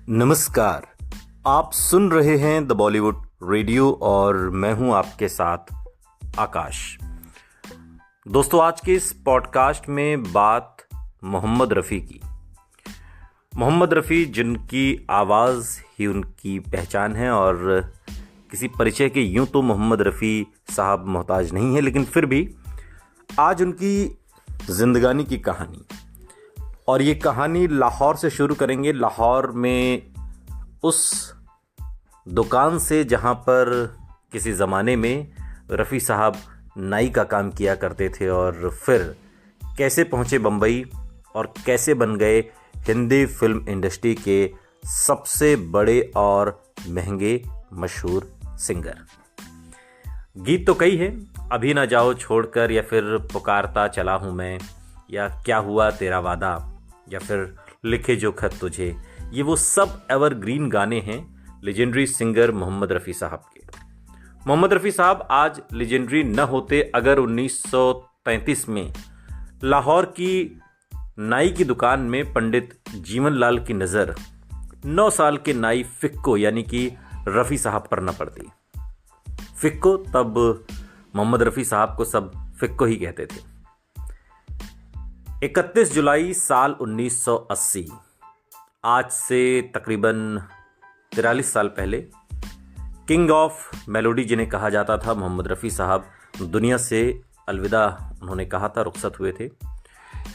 नमस्कार। आप सुन रहे हैं द बॉलीवुड रेडियो और मैं हूं आपके साथ आकाश। दोस्तों, आज के इस पॉडकास्ट में बात मोहम्मद रफ़ी की। मोहम्मद रफ़ी जिनकी आवाज़ ही उनकी पहचान है और किसी परिचय के यूं तो मोहम्मद रफ़ी साहब मोहताज नहीं है, लेकिन फिर भी आज उनकी जिंदगानी की कहानी, और ये कहानी लाहौर से शुरू करेंगे। लाहौर में उस दुकान से जहाँ पर किसी ज़माने में रफ़ी साहब नाई का काम किया करते थे और फिर कैसे पहुँचे बम्बई और कैसे बन गए हिंदी फिल्म इंडस्ट्री के सबसे बड़े और महंगे मशहूर सिंगर। गीत तो कई हैं, अभी ना जाओ छोड़कर, या फिर पुकारता चला हूँ मैं, या क्या हुआ तेरा वादा, या फिर लिखे जो खत तुझे। ये वो सब एवरग्रीन गाने हैं लेजेंडरी सिंगर मोहम्मद रफ़ी साहब के। मोहम्मद रफ़ी साहब आज लेजेंडरी न होते अगर 1933 में लाहौर की नाई की दुकान में पंडित जीवनलाल की नज़र 9 साल के नाई फिक्को यानी कि रफ़ी साहब पर न पड़ती। फिक्को, तब मोहम्मद रफ़ी साहब को सब फिक्को ही कहते थे। 31 जुलाई साल 1980, आज से तकरीबन 43 साल पहले, किंग ऑफ मेलोडी जिन्हें कहा जाता था, मोहम्मद रफ़ी साहब दुनिया से अलविदा उन्होंने कहा था, रुखसत हुए थे।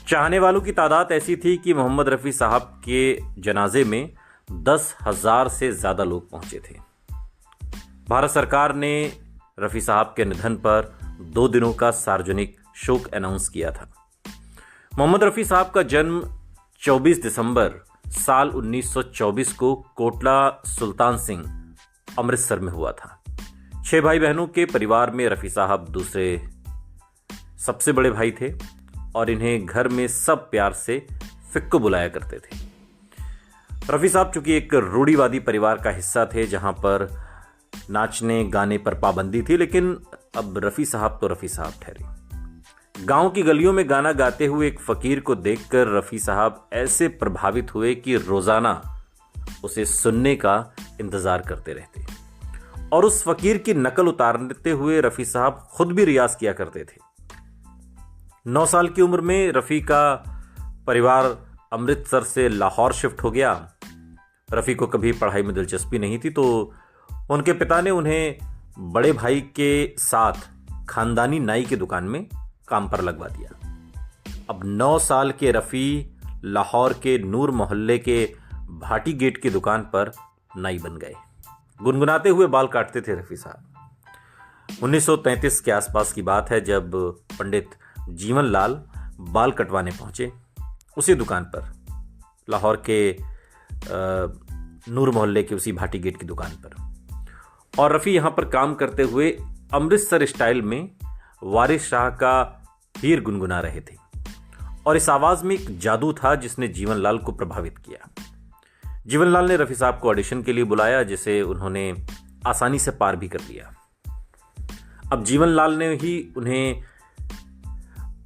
चाहने वालों की तादाद ऐसी थी कि मोहम्मद रफ़ी साहब के जनाजे में 10,000 से ज़्यादा लोग पहुंचे थे। भारत सरकार ने रफ़ी साहब के निधन पर 2 दिनों का सार्वजनिक शोक अनाउंस किया था। मोहम्मद रफ़ी साहब का जन्म 24 दिसंबर साल 1924 को कोटला सुल्तान सिंह, अमृतसर में हुआ था। 6 भाई बहनों के परिवार में रफ़ी साहब दूसरे सबसे बड़े भाई थे और इन्हें घर में सब प्यार से फिक्को बुलाया करते थे। रफ़ी साहब चूंकि एक रूढ़िवादी परिवार का हिस्सा थे जहां पर नाचने गाने पर पाबंदी थी, लेकिन अब रफ़ी साहब तो रफ़ी साहब ठहरे। गांव की गलियों में गाना गाते हुए एक फकीर को देखकर रफ़ी साहब ऐसे प्रभावित हुए कि रोजाना उसे सुनने का इंतजार करते रहते और उस फकीर की नकल उतारते हुए रफ़ी साहब खुद भी रियाज किया करते थे। 9 साल की उम्र में रफ़ी का परिवार अमृतसर से लाहौर शिफ्ट हो गया। रफ़ी को कभी पढ़ाई में दिलचस्पी नहीं थी, तो उनके पिता ने उन्हें बड़े भाई के साथ खानदानी नाई की दुकान में काम पर लगवा दिया। अब 9 साल के रफ़ी लाहौर के नूर मोहल्ले के भाटी गेट की दुकान पर नाई बन गए। गुनगुनाते हुए बाल काटते थे रफ़ी साहब। 1933 के आसपास की बात है जब पंडित जीवनलाल बाल कटवाने पहुंचे उसी दुकान पर, लाहौर के नूर मोहल्ले के उसी भाटी गेट की दुकान पर। और रफ़ी यहां पर काम करते हुए अमृतसर स्टाइल में वारिस शाह का हीर गुनगुना रहे थे, और इस आवाज में एक जादू था जिसने जीवनलाल को प्रभावित किया। जीवनलाल ने रफ़ी साहब को ऑडिशन के लिए बुलाया, जिसे उन्होंने आसानी से पार भी कर लिया। अब जीवनलाल ने ही उन्हें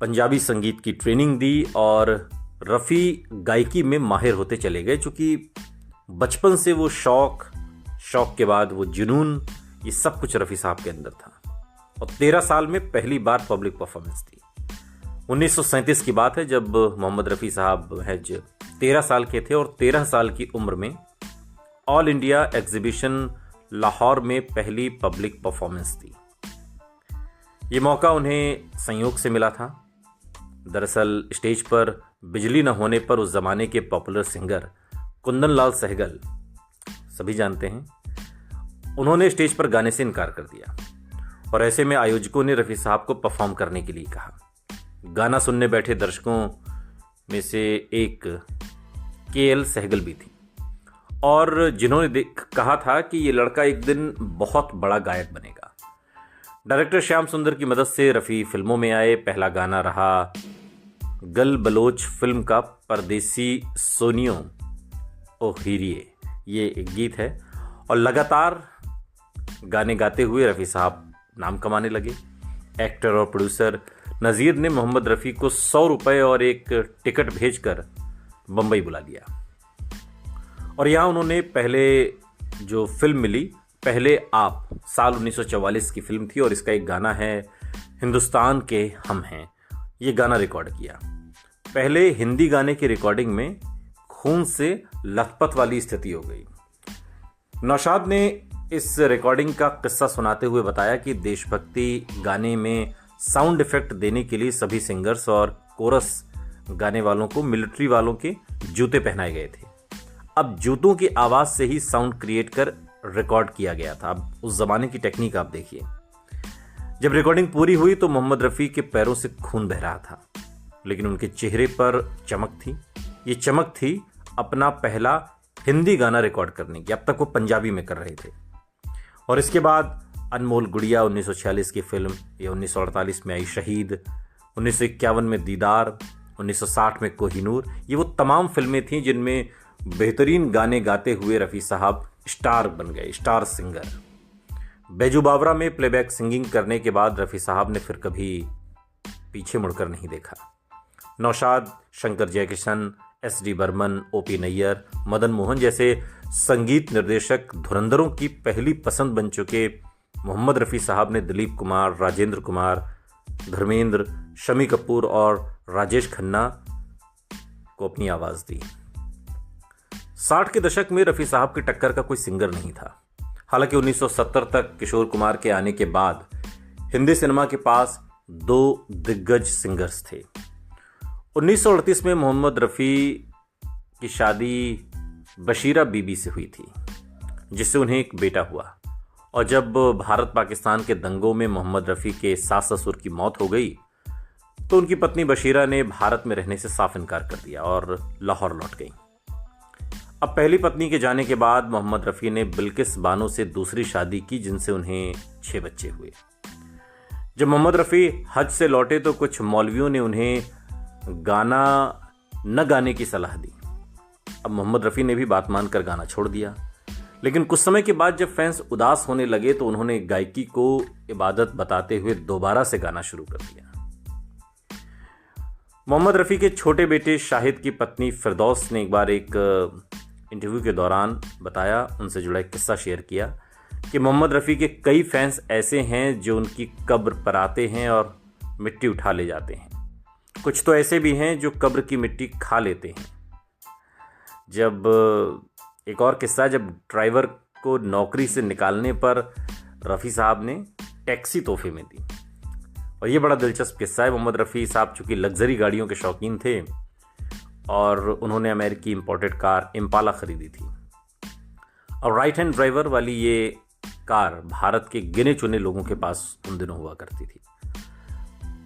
पंजाबी संगीत की ट्रेनिंग दी और रफ़ी गायकी में माहिर होते चले गए, चूंकि बचपन से वो शौक के बाद वो जुनून, ये सब कुछ रफ़ी साहब के अंदर था। और 13 साल में पहली बार पब्लिक परफॉर्मेंस दी। 1937 की बात है जब मोहम्मद रफ़ी साहब महज 13 साल के थे और 13 साल की उम्र में ऑल इंडिया एग्जीबिशन लाहौर में पहली पब्लिक परफॉर्मेंस दी। ये मौका उन्हें संयोग से मिला था। दरअसल स्टेज पर बिजली न होने पर उस जमाने के पॉपुलर सिंगर कुंदन लाल सहगल, सभी जानते हैं, उन्होंने स्टेज पर गाने से इनकार कर दिया और ऐसे में आयोजकों ने रफ़ी साहब को परफॉर्म करने के लिए कहा। गाना सुनने बैठे दर्शकों में से एक KL सहगल भी थी, और जिन्होंने कहा था कि ये लड़का एक दिन बहुत बड़ा गायक बनेगा। डायरेक्टर श्याम सुंदर की मदद से रफ़ी फिल्मों में आए। पहला गाना रहा गल बलोच फिल्म का परदेसी सोनियो ओ हीरिये, ये एक गीत है, और लगातार गाने गाते हुए रफ़ी साहब नाम कमाने लगे। एक्टर और प्रोड्यूसर नज़ीर ने मोहम्मद रफ़ी को 100 रुपये और एक टिकट भेजकर बम्बई बुला लिया। और यहाँ उन्होंने पहले जो फिल्म मिली, पहले आप, साल 1944 की फिल्म थी और इसका एक गाना है हिंदुस्तान के हम हैं, ये गाना रिकॉर्ड किया। पहले हिंदी गाने की रिकॉर्डिंग में खून से लथपथ वाली स्थिति हो गई। नौशाद ने इस रिकॉर्डिंग का किस्सा सुनाते हुए बताया कि देशभक्ति गाने में साउंड इफेक्ट देने के लिए सभी सिंगर्स और कोरस गाने वालों को मिलिट्री वालों के जूते पहनाए गए थे। अब जूतों की आवाज से ही साउंड क्रिएट कर रिकॉर्ड किया गया था। अब उस जमाने की टेक्निक आप देखिए। जब रिकॉर्डिंग पूरी हुई तो मोहम्मद रफ़ी के पैरों से खून बह रहा था, लेकिन उनके चेहरे पर चमक थी। ये चमक थी अपना पहला हिंदी गाना रिकॉर्ड करने की। अब तक वो पंजाबी में कर रहे थे। और इसके बाद अनमोल गुड़िया 1946 की फिल्म, ये 1948 में आई शहीद, 1951 में दीदार, 1960 में कोहिनूर, ये वो तमाम फिल्में थीं जिनमें बेहतरीन गाने गाते हुए रफ़ी साहब स्टार बन गए, स्टार सिंगर। बैजू बावरा में प्लेबैक सिंगिंग करने के बाद रफ़ी साहब ने फिर कभी पीछे मुड़कर नहीं देखा। नौशाद, शंकर जयकिशन, एस.डी. बर्मन, ओ.पी. नैयर, मदन मोहन जैसे संगीत निर्देशक धुरंधरों की पहली पसंद बन चुके मोहम्मद रफ़ी साहब ने दिलीप कुमार, राजेंद्र कुमार, धर्मेंद्र, शमी कपूर और राजेश खन्ना को अपनी आवाज़ दी। 60 के दशक में रफ़ी साहब की टक्कर का कोई सिंगर नहीं था। हालांकि 1970 तक किशोर कुमार के आने के बाद हिंदी सिनेमा के पास 2 दिग्गज सिंगर्स थे। 1938 में मोहम्मद रफ़ी की शादी बशीरा बीबी से हुई थी, जिससे उन्हें एक बेटा हुआ। और जब भारत पाकिस्तान के दंगों में मोहम्मद रफ़ी के सास ससुर की मौत हो गई तो उनकी पत्नी बशीरा ने भारत में रहने से साफ इनकार कर दिया और लाहौर लौट गई। अब पहली पत्नी के जाने के बाद मोहम्मद रफ़ी ने बिल्किस बानो से दूसरी शादी की, जिनसे उन्हें 6 बच्चे हुए। जब मोहम्मद रफ़ी हज से लौटे तो कुछ मौलवियों ने उन्हें गाना न गाने की सलाह दी। अब मोहम्मद रफ़ी ने भी बात मानकर गाना छोड़ दिया, लेकिन कुछ समय के बाद जब फैंस उदास होने लगे तो उन्होंने गायकी को इबादत बताते हुए दोबारा से गाना शुरू कर दिया। मोहम्मद रफ़ी के छोटे बेटे शाहिद की पत्नी फिरदौस ने एक बार एक इंटरव्यू के दौरान बताया, उनसे जुड़ा एक किस्सा शेयर किया कि मोहम्मद रफ़ी के कई फैंस ऐसे हैं जो उनकी कब्र पर आते हैं और मिट्टी उठा ले जाते हैं। कुछ तो ऐसे भी हैं जो कब्र की मिट्टी खा लेते हैं। जब एक और किस्सा, जब ड्राइवर को नौकरी से निकालने पर रफ़ी साहब ने टैक्सी तोहफे में दी। और ये बड़ा दिलचस्प किस्सा है। मोहम्मद रफ़ी साहब चूँकि लग्जरी गाड़ियों के शौकीन थे और उन्होंने अमेरिकी इंपोर्टेड कार इम्पाला ख़रीदी थी। और राइट हैंड ड्राइवर वाली ये कार भारत के गिने चुने लोगों के पास उन दिनों हुआ करती थी।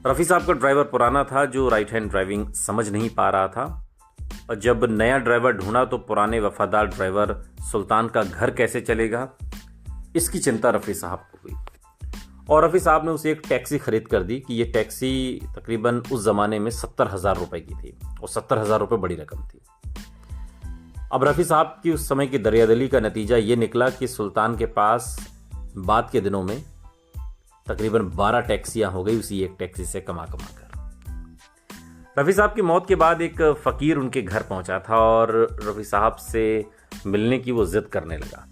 रफ़ी साहब का ड्राइवर पुराना था जो राइट हैंड ड्राइविंग समझ नहीं पा रहा था, और जब नया ड्राइवर ढूंढा तो पुराने वफादार ड्राइवर सुल्तान का घर कैसे चलेगा, इसकी चिंता रफ़ी साहब को हुई। और रफ़ी साहब ने उसे एक टैक्सी खरीद कर दी कि ये टैक्सी तकरीबन उस ज़माने में 70,000 रुपये की थी, और 70,000 रुपये बड़ी रकम थी। अब रफ़ी साहब की उस समय की दरियादिली का नतीजा ये निकला कि सुल्तान के पास बाद के दिनों में तकरीबन 12 टैक्सियाँ हो गई उसी एक टैक्सी से कमा कर। रफ़ी साहब की मौत के बाद एक फ़कीर उनके घर पहुंचा था और रफ़ी साहब से मिलने की वो ज़िद करने लगा।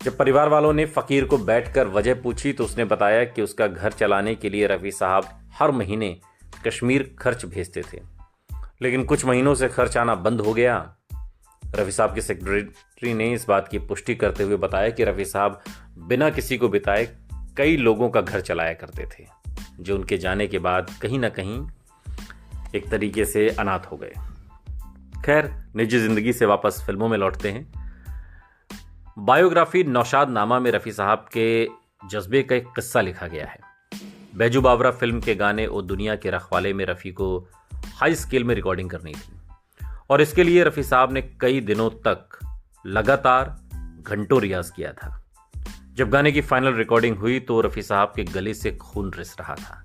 जब परिवार वालों ने फ़कीर को बैठकर वजह पूछी तो उसने बताया कि उसका घर चलाने के लिए रफ़ी साहब हर महीने कश्मीर खर्च भेजते थे, लेकिन कुछ महीनों से खर्च आना बंद हो गया। रफ़ी साहब के सेक्रेटरी ने इस बात की पुष्टि करते हुए बताया कि रफ़ी साहब बिना किसी को बिताए कई लोगों का घर चलाया करते थे, जो उनके जाने के बाद कहीं ना कहीं एक तरीके से अनाथ हो गए। खैर, निजी जिंदगी से वापस फिल्मों में लौटते हैं। बायोग्राफी नौशाद नामा में रफ़ी साहब के जज्बे का एक किस्सा लिखा गया है। बैजू बावरा फिल्म के गाने ओ दुनिया के रखवाले में रफ़ी को हाई स्केल में रिकॉर्डिंग करनी थी, और इसके लिए रफ़ी साहब ने कई दिनों तक लगातार घंटों रियाज किया था। जब गाने की फाइनल रिकॉर्डिंग हुई तो रफ़ी साहब के गले से खून रिस रहा था।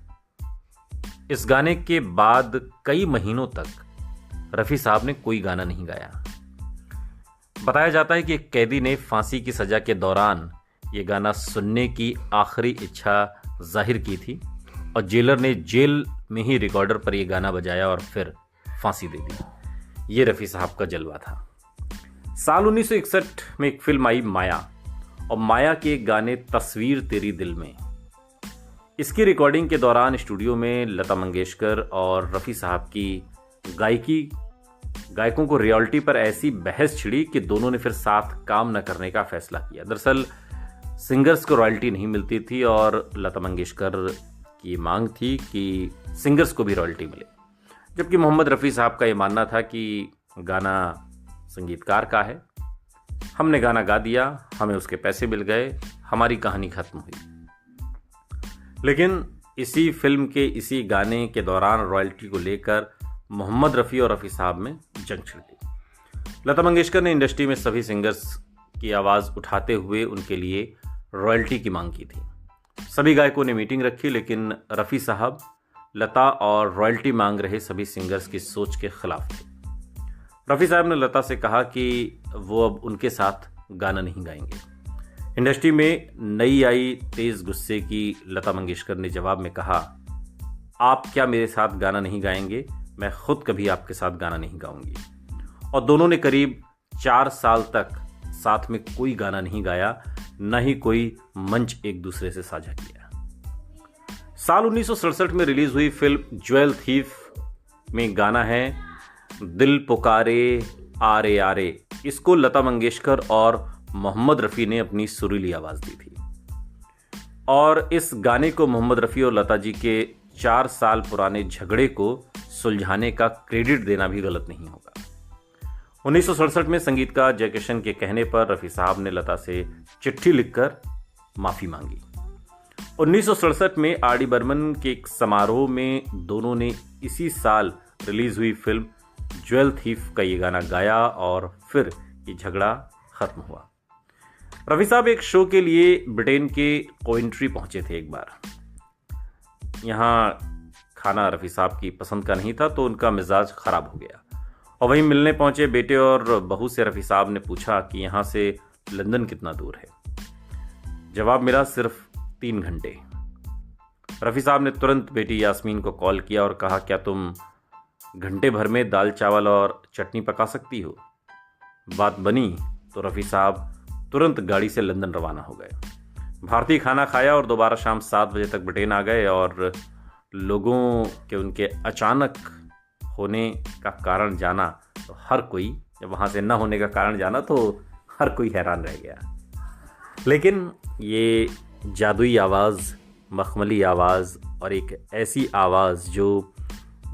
इस गाने के बाद कई महीनों तक रफ़ी साहब ने कोई गाना नहीं गाया। बताया जाता है कि एक कैदी ने फांसी की सजा के दौरान ये गाना सुनने की आखिरी इच्छा जाहिर की थी, और जेलर ने जेल में ही रिकॉर्डर पर यह गाना बजाया और फिर फांसी दे दी। ये रफ़ी साहब का जलवा था। साल 1961 में एक फिल्म आई माया, और माया के गाने तस्वीर तेरी दिल में, इसकी रिकॉर्डिंग के दौरान स्टूडियो में लता मंगेशकर और रफ़ी साहब की गायकों को रॉयल्टी पर ऐसी बहस छिड़ी कि दोनों ने फिर साथ काम न करने का फैसला किया। दरअसल सिंगर्स को रॉयल्टी नहीं मिलती थी और लता मंगेशकर की मांग थी कि सिंगर्स को भी रॉयल्टी मिले, जबकि मोहम्मद रफ़ी साहब का ये मानना था कि गाना संगीतकार का है, हमने गाना गा दिया, हमें उसके पैसे मिल गए, हमारी कहानी खत्म हुई। लेकिन इसी फिल्म के इसी गाने के दौरान रॉयल्टी को लेकर मोहम्मद रफ़ी और रफ़ी साहब में जंग छिड़ गई। लता मंगेशकर ने इंडस्ट्री में सभी सिंगर्स की आवाज़ उठाते हुए उनके लिए रॉयल्टी की मांग की थी। सभी गायकों ने मीटिंग रखी, लेकिन रफ़ी साहब लता और रॉयल्टी मांग रहे सभी सिंगर्स की सोच के खिलाफ थे। रफ़ी साहब ने लता से कहा कि वो अब उनके साथ गाना नहीं गाएंगे। इंडस्ट्री में नई आई तेज गुस्से की लता मंगेशकर ने जवाब में कहा, आप क्या मेरे साथ गाना नहीं गाएंगे, मैं खुद कभी आपके साथ गाना नहीं गाऊंगी। और दोनों ने करीब 4 साल तक साथ में कोई गाना नहीं गाया, न ही कोई मंच एक दूसरे से साझा किया। साल 1967 में रिलीज हुई फिल्म ज्वेल थीफ में गाना है दिल पुकारे आरे आरे, इसको लता मंगेशकर और मोहम्मद रफ़ी ने अपनी सुरीली आवाज़ दी थी। और इस गाने को मोहम्मद रफ़ी और लता जी के 4 साल पुराने झगड़े को सुलझाने का क्रेडिट देना भी गलत नहीं होगा। 1967 में संगीतकार जयकिशन के कहने पर रफ़ी साहब ने लता से चिट्ठी लिखकर माफ़ी मांगी। 1967 में आर.डी. बर्मन के एक समारोह में दोनों ने इसी साल रिलीज हुई फिल्म ज्वेल थीफ का ये गाना गाया और फिर ये झगड़ा खत्म हुआ। रफ़ी साहब एक शो के लिए ब्रिटेन के कोवेंट्री पहुंचे थे एक बार। यहाँ खाना रफ़ी साहब की पसंद का नहीं था तो उनका मिजाज खराब हो गया, और वहीं मिलने पहुंचे बेटे और बहू से रफ़ी साहब ने पूछा कि यहाँ से लंदन कितना दूर है। जवाब मिला सिर्फ 3 घंटे। रफ़ी साहब ने तुरंत बेटी यास्मीन को कॉल किया और कहा, क्या तुम घंटे भर में दाल चावल और चटनी पका सकती हो? बात बनी तो रफ़ी साहब तुरंत गाड़ी से लंदन रवाना हो गए। भारतीय खाना खाया और दोबारा शाम 7 बजे तक ब्रिटेन आ गए। और लोगों के उनके अचानक होने का कारण जाना तो हर कोई, जब वहाँ से न होने का कारण जाना तो हर कोई हैरान रह गया। लेकिन ये जादुई आवाज़, मखमली आवाज़ और एक ऐसी आवाज़ जो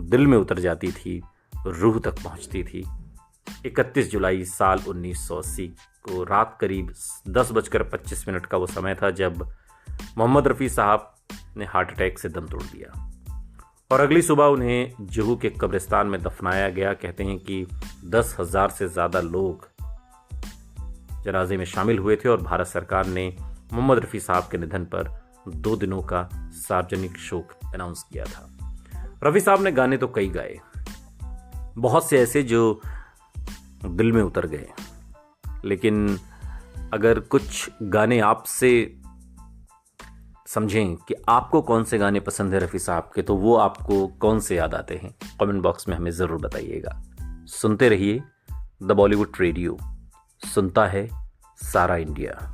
दिल में उतर जाती थी, रूह तक पहुंचती थी। 31 जुलाई साल 1980 को रात करीब 10:25 का वो समय था जब मोहम्मद रफ़ी साहब ने हार्ट अटैक से दम तोड़ दिया और अगली सुबह उन्हें जुहू के कब्रिस्तान में दफनाया गया। कहते हैं कि 10,000 से ज़्यादा लोग जनाजे में शामिल हुए थे और भारत सरकार ने मोहम्मद रफ़ी साहब के निधन पर 2 दिनों का सार्वजनिक शोक अनाउंस किया था। रफ़ी साहब ने गाने तो कई गाए, बहुत से ऐसे जो दिल में उतर गए, लेकिन अगर कुछ गाने आपसे समझें कि आपको कौन से गाने पसंद है रफ़ी साहब के, तो वो आपको कौन से याद आते हैं, कमेंट बॉक्स में हमें ज़रूर बताइएगा। सुनते रहिए द बॉलीवुड रेडियो, सुनता है सारा इंडिया।